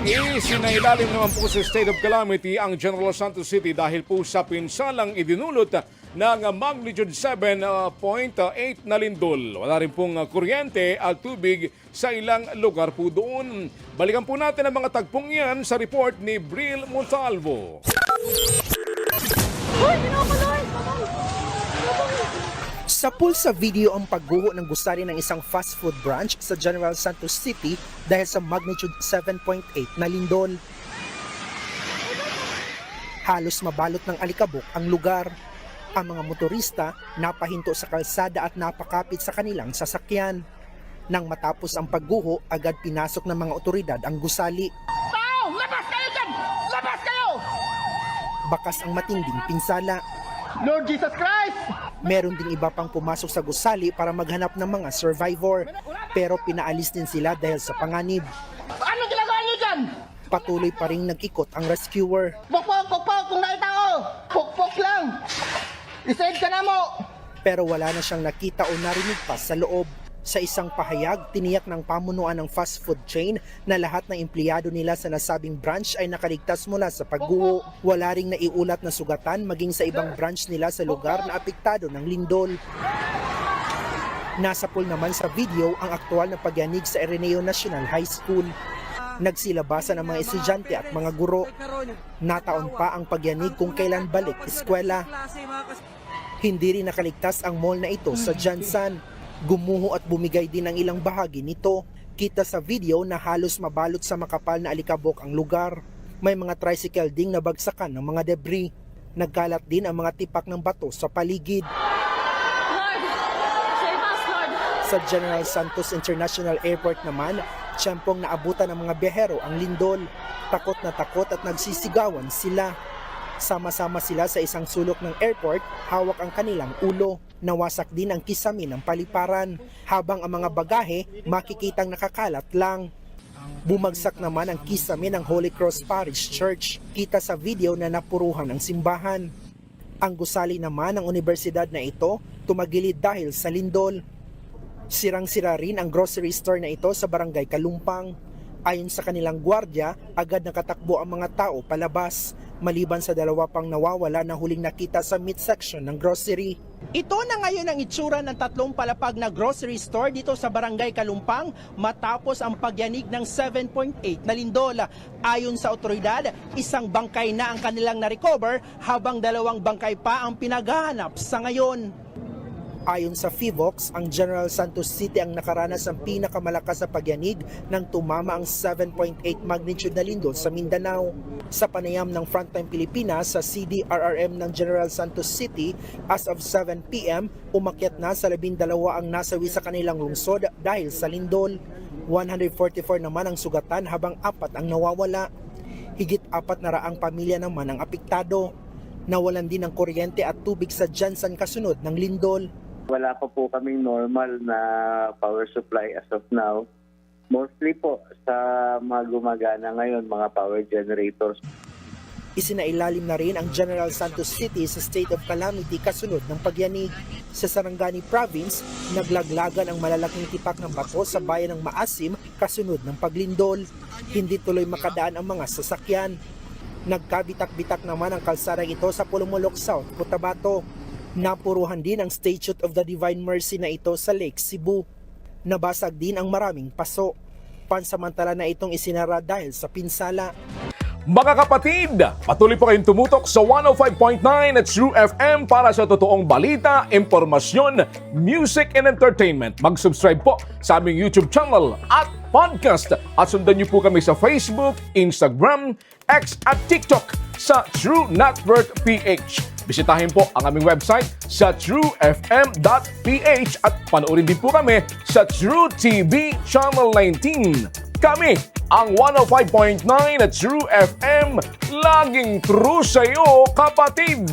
Isinailalim naman po sa state of calamity ang General Santos City dahil po sa pinsalang idinulot ng magnitude 7.8 na lindol. Wala rin pong kuryente at tubig sa ilang lugar po doon. Balikan po natin ang mga tagpong yan sa report ni Bril Montalvo. Sa pulsa video ang pagguho ng gusali ng isang fast food branch sa General Santos City dahil sa magnitude 7.8 na lindol. Halos mabalot ng alikabok ang lugar. Ang mga motorista napahinto sa kalsada at napakapit sa kanilang sasakyan. Nang matapos ang pagguho, agad pinasok ng mga otoridad ang gusali. Tao! Labas kayo dyan! Labas kayo! Bakas ang matinding pinsala. Lord Jesus Christ! Meron din iba pang pumasok sa gusali para maghanap ng mga survivor. Pero pinaalis din sila dahil sa panganib. Ano ginagawa niyo dyan? Patuloy pa ring nag-ikot ang rescuer. Pukpok kung nakita ko! Pukpok lang! Isave ka na mo! Pero wala na siyang nakita o narinig pa sa loob. Sa isang pahayag, tiniyak ng pamunuan ng fast food chain na lahat ng empleyado nila sa nasabing branch ay nakaligtas mula sa pagguho. Wala ring naiulat na sugatan maging sa ibang branch nila sa lugar na apektado ng lindol. Nasa pool naman sa video ang aktual na pagyanig sa Ateneo National High School. Nagsilabasan ang mga estudyante at mga guro. Nataon pa ang pagyanig kung kailan balik eskwela. Hindi rin nakaligtas ang mall na ito sa Jansan. Gumuho at bumigay din ang ilang bahagi nito. Kita sa video na halos mabalot sa makapal na alikabok ang lugar. May mga tricycle ding nabagsakan ng mga debris. Nagkalat din ang mga tipak ng bato sa paligid. Lord, save us, Lord. Sa General Santos International Airport naman, tiyempong naabutan ng mga biyahero ang lindol. Takot na takot at nagsisigawan sila. Sama-sama sila sa isang sulok ng airport, hawak ang kanilang ulo. Nawasak din ang kisame ng paliparan, habang ang mga bagahe makikitang nakakalat lang. Bumagsak naman ang kisame ng Holy Cross Parish Church. Kita sa video na napuruhan ang simbahan. Ang gusali naman ng universidad na ito tumagilid dahil sa lindol. Sirang-sira rin ang grocery store na ito sa barangay Kalumpang. Ayon sa kanilang gwardya, agad nakatakbo ang mga tao palabas, maliban sa dalawa pang nawawala na huling nakita sa meat section ng grocery. Ito na ngayon ang itsura ng tatlong palapag na grocery store dito sa barangay Kalumpang matapos ang pagyanig ng 7.8 na lindol. Ayon sa otoridad, isang bangkay na ang kanilang na-recover habang dalawang bangkay pa ang pinaghahanap sa ngayon. Ayon sa FIVOX, ang General Santos City ang nakaranas ng pinakamalakas na pagyanig nang tumama ang 7.8 magnitude na lindol sa Mindanao. Sa panayam ng Frontline Pilipinas sa CDRRM ng General Santos City, as of 7 p.m., umakyat na sa 12 ang nasawi sa kanilang lungsod dahil sa lindol. 144 naman ang sugatan habang 4 ang nawawala. Higit 400 pamilya naman ang apektado. Nawalan din ng kuryente at tubig sa Jansan kasunod ng lindol. Wala pa po kaming normal na power supply as of now. Mostly po sa mga gumagana ngayon, mga power generators. Isinailalim na rin ang General Santos City sa state of calamity kasunod ng pagyanig. Sa Sarangani Province, naglaglagan ang malalaking tipak ng bato sa bayan ng Maasim kasunod ng paglindol. Hindi tuloy makadaan ang mga sasakyan. Nagkabitak-bitak naman ang kalsadang ito sa Pulumulok South, Cotabato. Napuruhan din ang Statue of the Divine Mercy na ito sa Lake Cebu. Nabasag din ang maraming paso. Pansamantala na itong isinara dahil sa pinsala. Mga kapatid, patuloy po kayong tumutok sa 105.9 at True FM para sa totoong balita, impormasyon, music and entertainment. Mag-subscribe po sa aming YouTube channel at podcast at sundan niyo po kami sa Facebook, Instagram, X at TikTok sa True Network PH. Bisitahin po ang aming website sa truefm.ph at panoorin din po kami sa True TV Channel 19. Kami ang 105.9 at True FM, laging true sa iyo, kapatid!